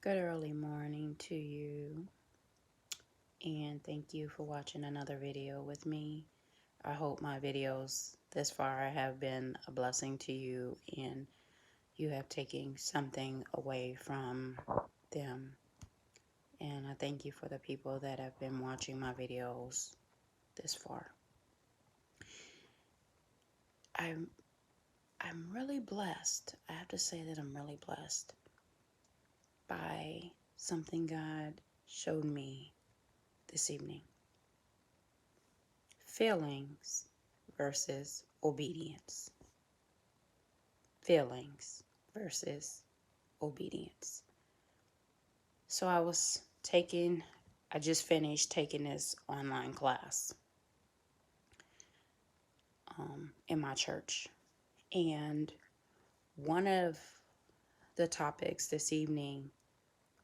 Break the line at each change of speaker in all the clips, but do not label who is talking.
Good early morning to you, and thank you for watching another video with me. I hope my videos this far have been a blessing to you and you have taken something away from them. And I thank you for the people that have been watching my videos this far. I'm I'm really blessed. I have to say that I'm really blessed by something God showed me this evening. Feelings versus obedience. Feelings versus obedience. So I just finished taking this online class in my church. And one of the topics this evening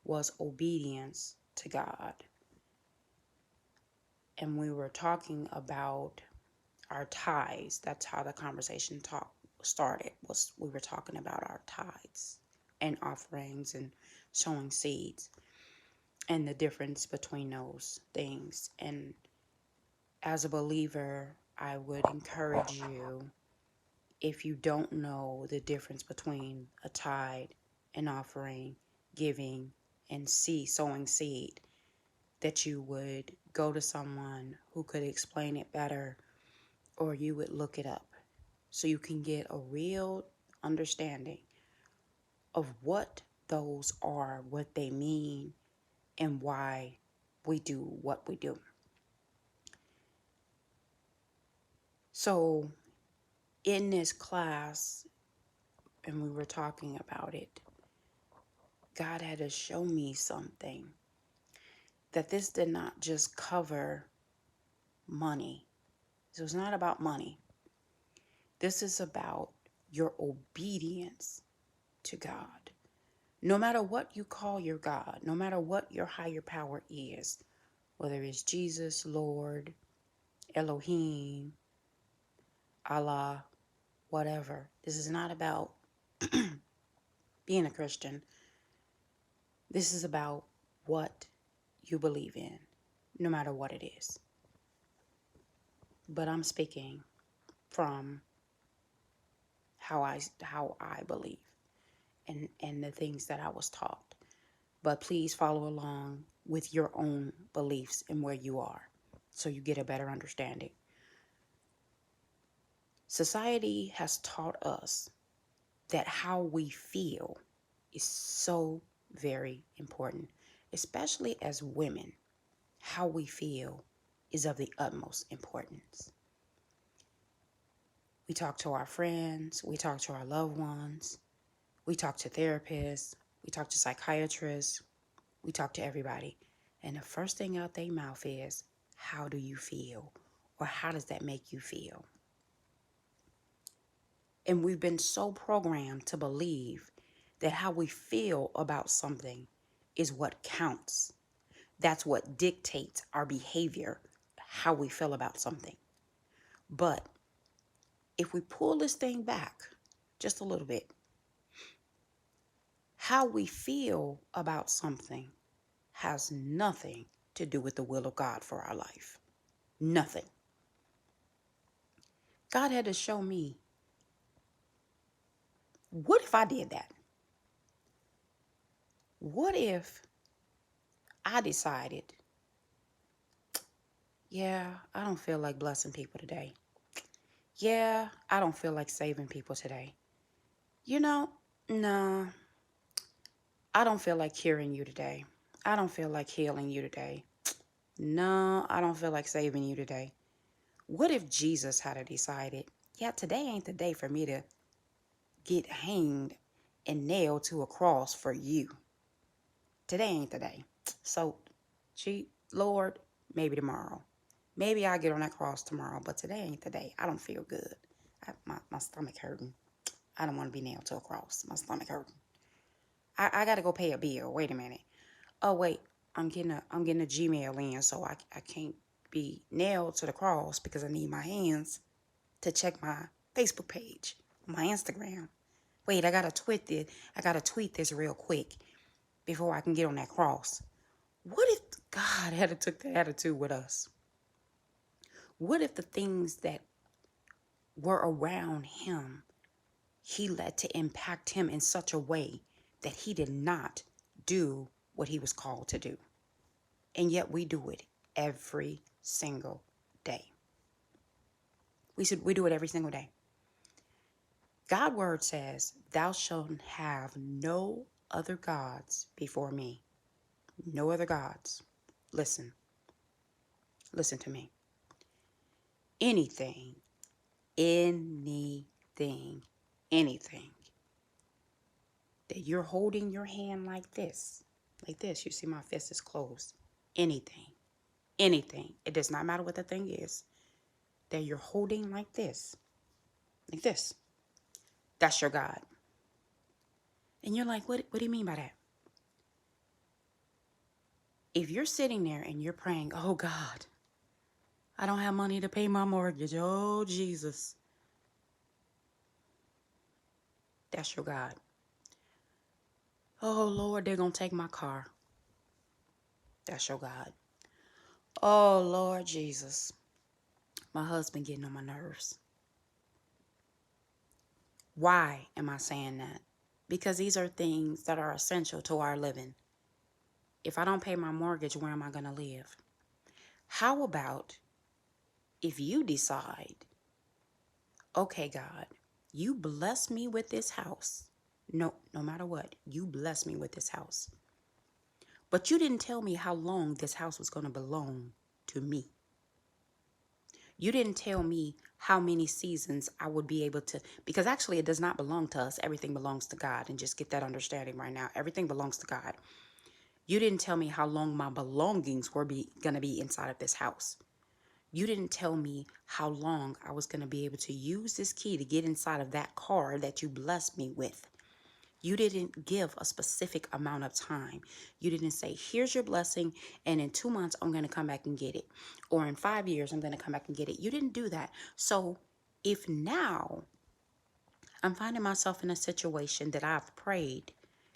was obedience to God. And we were talking about our tithes. That's how the conversation started. We were talking about our tithes and offerings and sowing seeds and the difference between those things. And as a believer, I would encourage you, if you don't know the difference between a tithe, an offering, giving, and sowing seed, that you would go to someone who could explain it better, or you would look it up so you can get a real understanding of what those are, what they mean, and why we do what we do. So in this class, and we were talking about it, God had to show me something, that this did not just cover money. So it's not about money. This is about your obedience to God. No matter what you call your God, no matter what your higher power is, whether it's Jesus, Lord, Elohim, Allah, whatever. This is not about being a Christian. This is about what you believe in, no matter what it is. But I'm speaking from how I believe and the things that I was taught. But please follow along with your own beliefs and where you are so you get a better understanding. Society has taught us that how we feel is so very important, especially as women. How we feel is of the utmost importance. We talk to our friends, we talk to our loved ones, we talk to therapists, we talk to psychiatrists, we talk to everybody. And the first thing out their mouth is, how do you feel? Or how does that make you feel? And we've been so programmed to believe that how we feel about something is what counts. That's what dictates our behavior, how we feel about something. But if we pull this thing back just a little bit, how we feel about something has nothing to do with the will of God for our life. Nothing. God had to show me, what if I did that? What if I decided, yeah, I don't feel like blessing people today. Yeah, I don't feel like saving people today. You know, no, I don't feel like curing you today. I don't feel like healing you today. No, I don't feel like saving you today. What if Jesus had decided, yeah, today ain't the day for me to get hanged and nailed to a cross for you. Today ain't the day. So, Lord, maybe tomorrow. Maybe I'll get on that cross tomorrow, but today ain't the day. I don't feel good. My stomach hurting. I don't want to be nailed to a cross. My stomach hurting. I got to go pay a bill. Wait a minute. Oh, wait. I'm getting a Gmail in, so I can't be nailed to the cross because I need my hands to check my Facebook page, my Instagram. Wait, I gotta tweet this real quick. before I can get on that cross. What if God had took the attitude with us? What if the things that were around him, he let to impact him in such a way that he did not do what he was called to do? And yet we do it every single day. We do it every single day. God's word says, thou shalt have no other gods before me. No other gods. Listen to me. Anything, anything that you're holding your hand like this, you see my fist is closed. Anything, it does not matter what the thing is, that you're holding like this, that's your God. And you're like, what do you mean by that? If you're sitting there and you're praying, oh God, I don't have money to pay my mortgage. Oh, Jesus. That's your God. Oh, Lord, they're going to take my car. That's your God. Oh, Lord Jesus. My husband getting on my nerves. Why am I saying that? Because these are things that are essential to our living. If I don't pay my mortgage, where am I going to live? How about if you decide, okay, God, you bless me with this house. No matter what, you bless me with this house. But you didn't tell me how long this house was going to belong to me. You didn't tell me how many seasons I would be able to, because actually it does not belong to us. Everything belongs to God. And just get that understanding right now. Everything belongs to God. You didn't tell me how long my belongings were going to be inside of this house. You didn't tell me how long I was going to be able to use this key to get inside of that car that you blessed me with. You didn't give a specific amount of time. You didn't say, here's your blessing, and in 2 months, I'm going to come back and get it. Or in 5 years, I'm going to come back and get it. You didn't do that. So if now I'm finding myself in a situation that I've prayed,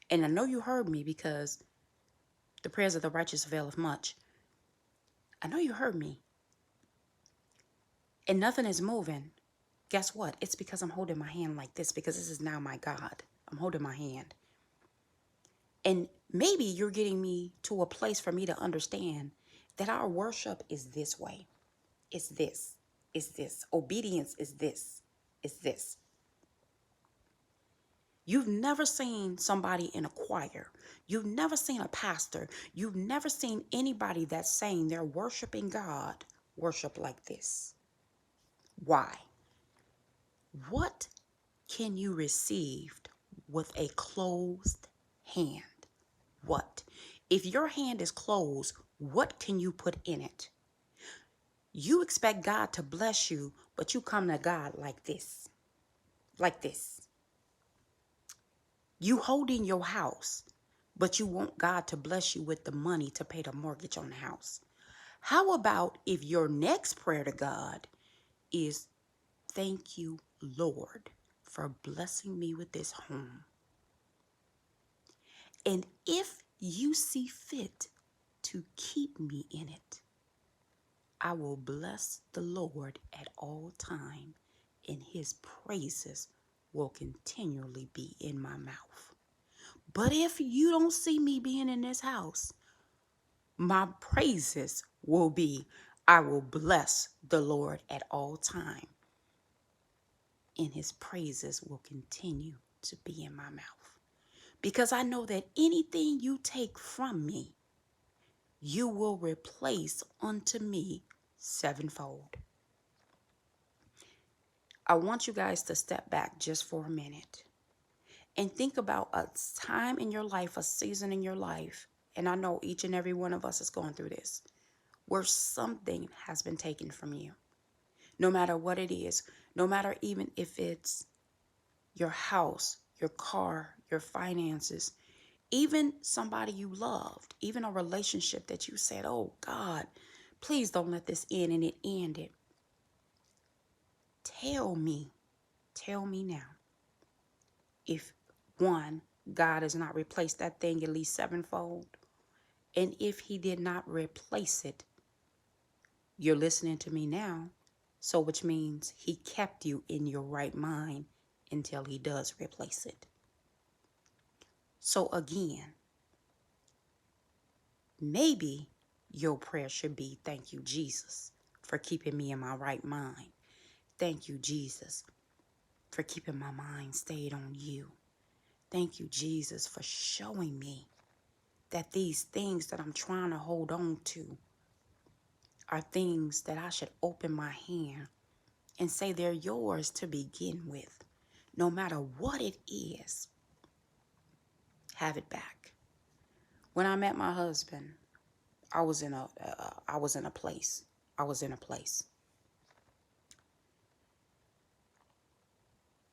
and I know you heard me because the prayers of the righteous availeth much. I know you heard me. And nothing is moving. Guess what? It's because I'm holding my hand like this, because this is now my God. I'm holding my hand. And maybe you're getting me to a place for me to understand that our worship is this way. It's this. It's this. Obedience is this. It's this. You've never seen somebody in a choir. You've never seen a pastor. You've never seen anybody that's saying they're worshiping God worship like this. Why? What can you receive with a closed hand? What? If your hand is closed, what can you put in it? You expect God to bless you, but you come to God like this. Like this. You holding your house, but you want God to bless you with the money to pay the mortgage on the house. How about if your next prayer to God is, thank you, Lord, for blessing me with this home. And if you see fit to keep me in it, I will bless the Lord at all time, and his praises will continually be in my mouth. But if you don't see me being in this house, my praises will be, I will bless the Lord at all time, and his praises will continue to be in my mouth. Because I know that anything you take from me, you will replace unto me sevenfold. I want you guys to step back just for a minute and think about a time in your life, a season in your life, and I know each and every one of us is going through this, where something has been taken from you. No matter what it is, no matter even if it's your house, your car, your finances, even somebody you loved, even a relationship that you said, oh God, please don't let this end, and it ended. Tell me now, if one, God has not replaced that thing at least sevenfold. And if he did not replace it, you're listening to me now. So which means he kept you in your right mind until he does replace it. So again, maybe your prayer should be, thank you, Jesus, for keeping me in my right mind. Thank you, Jesus, for keeping my mind stayed on you. Thank you, Jesus, for showing me that these things that I'm trying to hold on to are things that I should open my hand and say they're yours to begin with. No matter what it is, have it back. When I met my husband, I was in a place.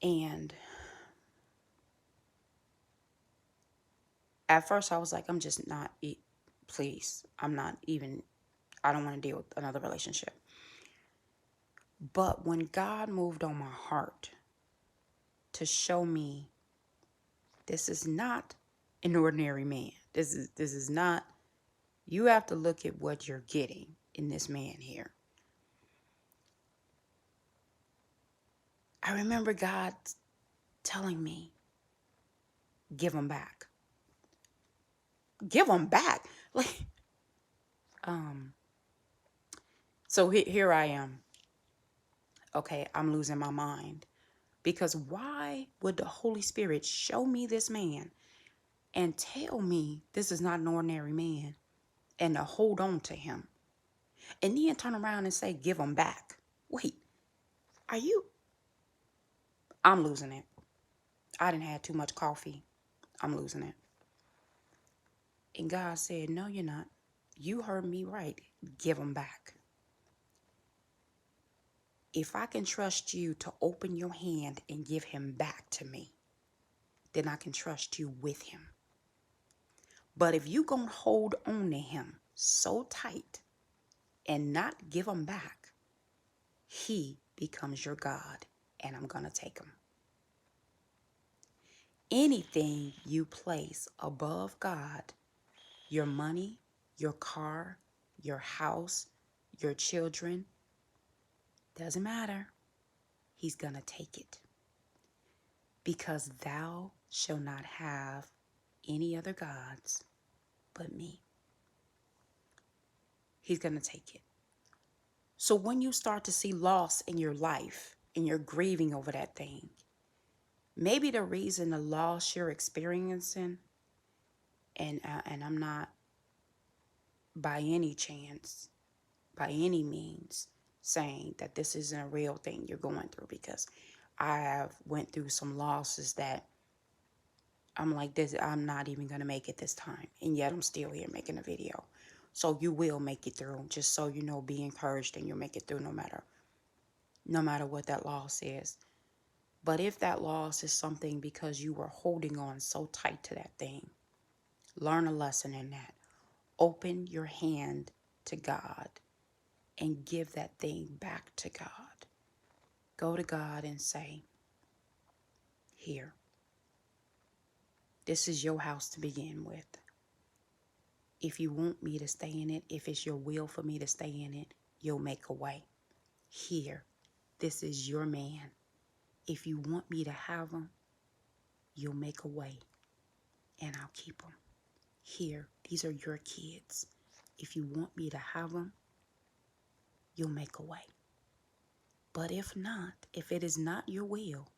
And at first I was like, I'm just not, please, I'm not even, I don't want to deal with another relationship. But when God moved on my heart to show me this is not an ordinary man. This is not, you have to look at what you're getting in this man here. I remember God telling me, give him back. Give him back. Like, so here I am. Okay, I'm losing my mind. Because why would the Holy Spirit show me this man and tell me this is not an ordinary man and to hold on to him? And then turn around and say, give him back. Wait, are you? I'm losing it. I didn't have too much coffee. I'm losing it. And God said, no, you're not. You heard me right. Give him back. If I can trust you to open your hand and give him back to me, then I can trust you with him. But if you gonna hold on to him so tight and not give him back, he becomes your God, and I'm gonna take him. Anything you place above God, your money, your car, your house, your children, doesn't matter. He's gonna take it. Because thou shalt not have any other gods but me. He's gonna take it. So when you start to see loss in your life and you're grieving over that thing, maybe the reason the loss you're experiencing, and I'm not by any chance, by any means, saying that this isn't a real thing you're going through, because I have went through some losses that I'm like, this, I'm not even going to make it this time. And yet I'm still here making a video. So you will make it through. Just so you know, be encouraged, and you'll make it through no matter what that loss is. But if that loss is something because you were holding on so tight to that thing, learn a lesson in that. Open your hand to God and give that thing back to God. Go to God and say, here, this is your house to begin with. If you want me to stay in it, if it's your will for me to stay in it, you'll make a way. Here, this is your man. If you want me to have him, you'll make a way, and I'll keep him. Here, these are your kids. If you want me to have them, you'll make a way. But if not, if it is not your will,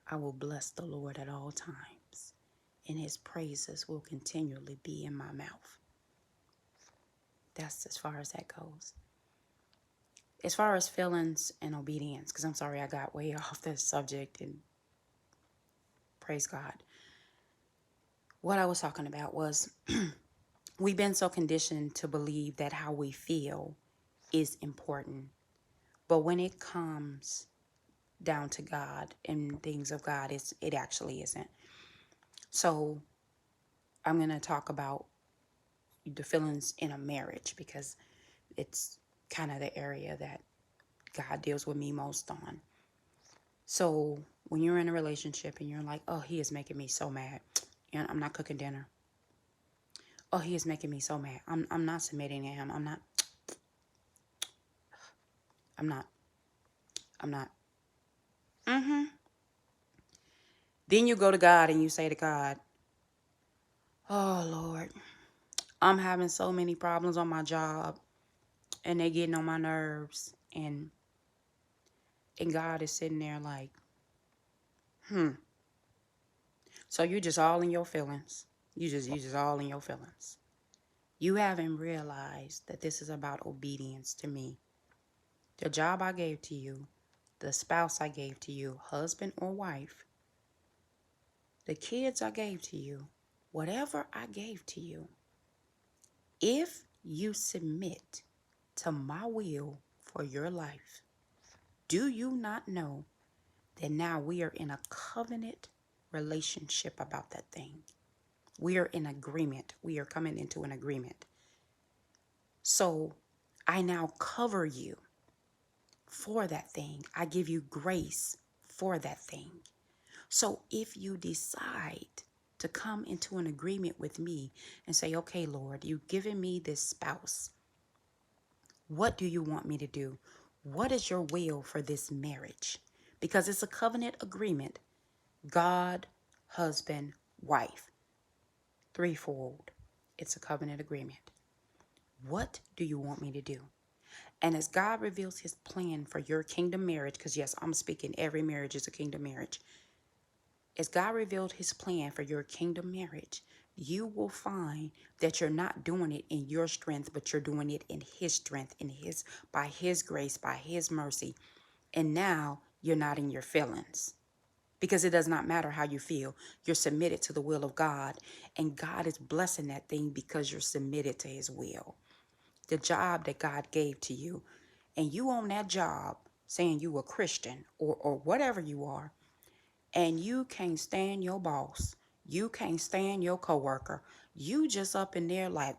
I will bless the Lord at all times, and his praises will continually be in my mouth. That's as far as that goes. As far as feelings and obedience, because I'm sorry I got way off this subject, and praise God. What I was talking about was we've been so conditioned to believe that how we feel is important. But when it comes down to God and things of God, it actually isn't. So I'm going to talk about the feelings in a marriage, because it's kind of the area that God deals with me most on. So When you're in a relationship and you're like, oh, he is making me so mad, and I'm not cooking dinner. Oh, he is making me so mad. I'm not submitting to him. I'm not. I'm not. I'm not. Mm-hmm. Then you go to God and you say to God, oh, Lord, I'm having so many problems on my job and they getting on my nerves. And God is sitting there like, so you just all in your feelings. You just all in your feelings. You haven't realized that this is about obedience to me. The job I gave to you, the spouse I gave to you, husband or wife, the kids I gave to you, whatever I gave to you, if you submit to my will for your life, do you not know that now we are in a covenant relationship about that thing? We are in agreement. We are coming into an agreement. So I now cover you for that thing. I give you grace for that thing. So if you decide to come into an agreement with me and say, okay, Lord, you've given me this spouse. What do you want me to do? What is your will for this marriage? Because it's a covenant agreement. God, husband, wife. Threefold. It's a covenant agreement. What do you want me to do? And as God reveals his plan for your kingdom marriage, because yes, I'm speaking every marriage is a kingdom marriage. As God revealed his plan for your kingdom marriage, you will find that you're not doing it in your strength, but you're doing it in his strength, by his grace, by his mercy. And now you're not in your feelings. Because it does not matter how you feel. You're submitted to the will of God. And God is blessing that thing because you're submitted to his will. The job that God gave to you, and you on that job saying you a Christian or whatever you are, and you can't stand your boss, you can't stand your coworker, you just up in there like,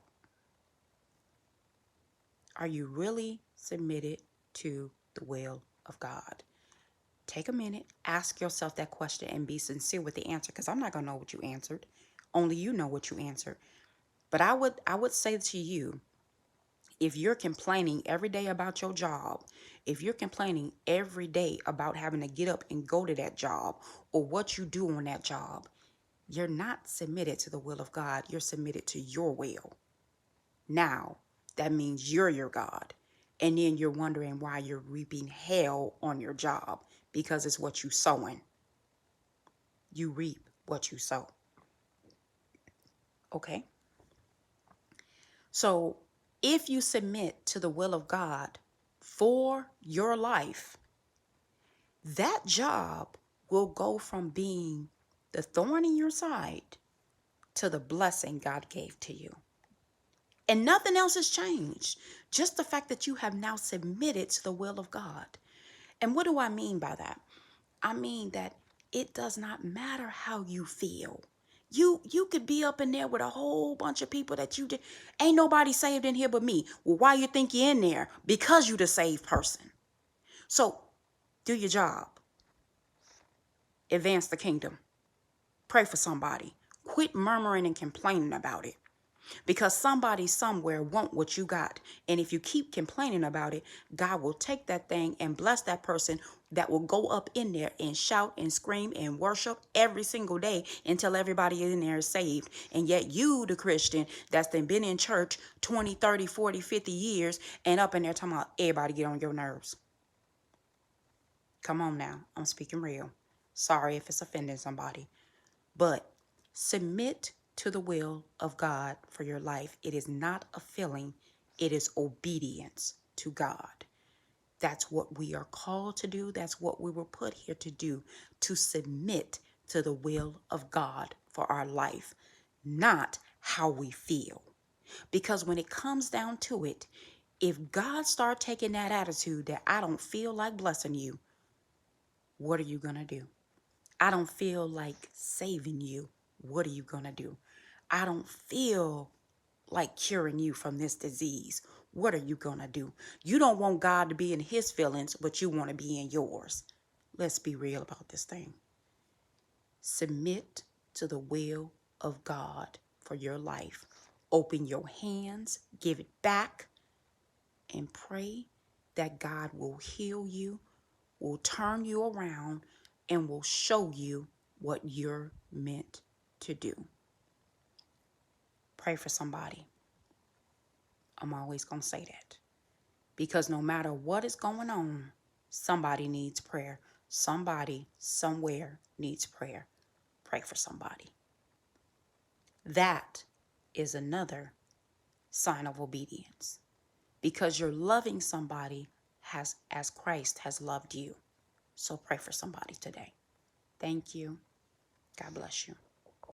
are you really submitted to the will of God? Take a minute, ask yourself that question and be sincere with the answer, because I'm not going to know what you answered. Only you know what you answered. But I would say to you, if you're complaining every day about your job, if you're complaining every day about having to get up and go to that job or what you do on that job, you're not submitted to the will of God. You're submitted to your will. Now, that means you're your God. And then you're wondering why you're reaping hell on your job, because it's what you sowing. You reap what you sow. Okay? So if you submit to the will of God for your life, that job will go from being the thorn in your side to the blessing God gave to you. And nothing else has changed. Just the fact that you have now submitted to the will of God. And what do I mean by that? I mean that it does not matter how you feel. You could be up in there with a whole bunch of people that ain't nobody saved in here but me. Well, why you think you're in there? Because you the saved person. So do your job. Advance the kingdom. Pray for somebody. Quit murmuring and complaining about it. Because somebody somewhere want what you got. And if you keep complaining about it, God will take that thing and bless that person that will go up in there and shout and scream and worship every single day until everybody in there is saved. And yet you, the Christian, that's been in church 20, 30, 40, 50 years and up in there talking about everybody get on your nerves. Come on now. I'm speaking real. Sorry if it's offending somebody. But submit to the will of God for your life. It is not a feeling. It is obedience to God. That's what we are called to do. That's what we were put here to do, to submit to the will of God for our life, not how we feel. Because when it comes down to it, if God start taking that attitude that I don't feel like blessing you, what are you going to do? I don't feel like saving you. What are you going to do? I don't feel like curing you from this disease. What are you going to do? You don't want God to be in his feelings, but you want to be in yours. let's be real about this thing. Submit to the will of God for your life. Open your hands, give it back, and pray that God will heal you, will turn you around, and will show you what you're meant to do. Pray for somebody. I'm always going to say that. Because no matter what is going on, somebody needs prayer. Somebody, somewhere needs prayer. Pray for somebody. That is another sign of obedience. Because you're loving somebody as Christ has loved you. So pray for somebody today. Thank you. God bless you.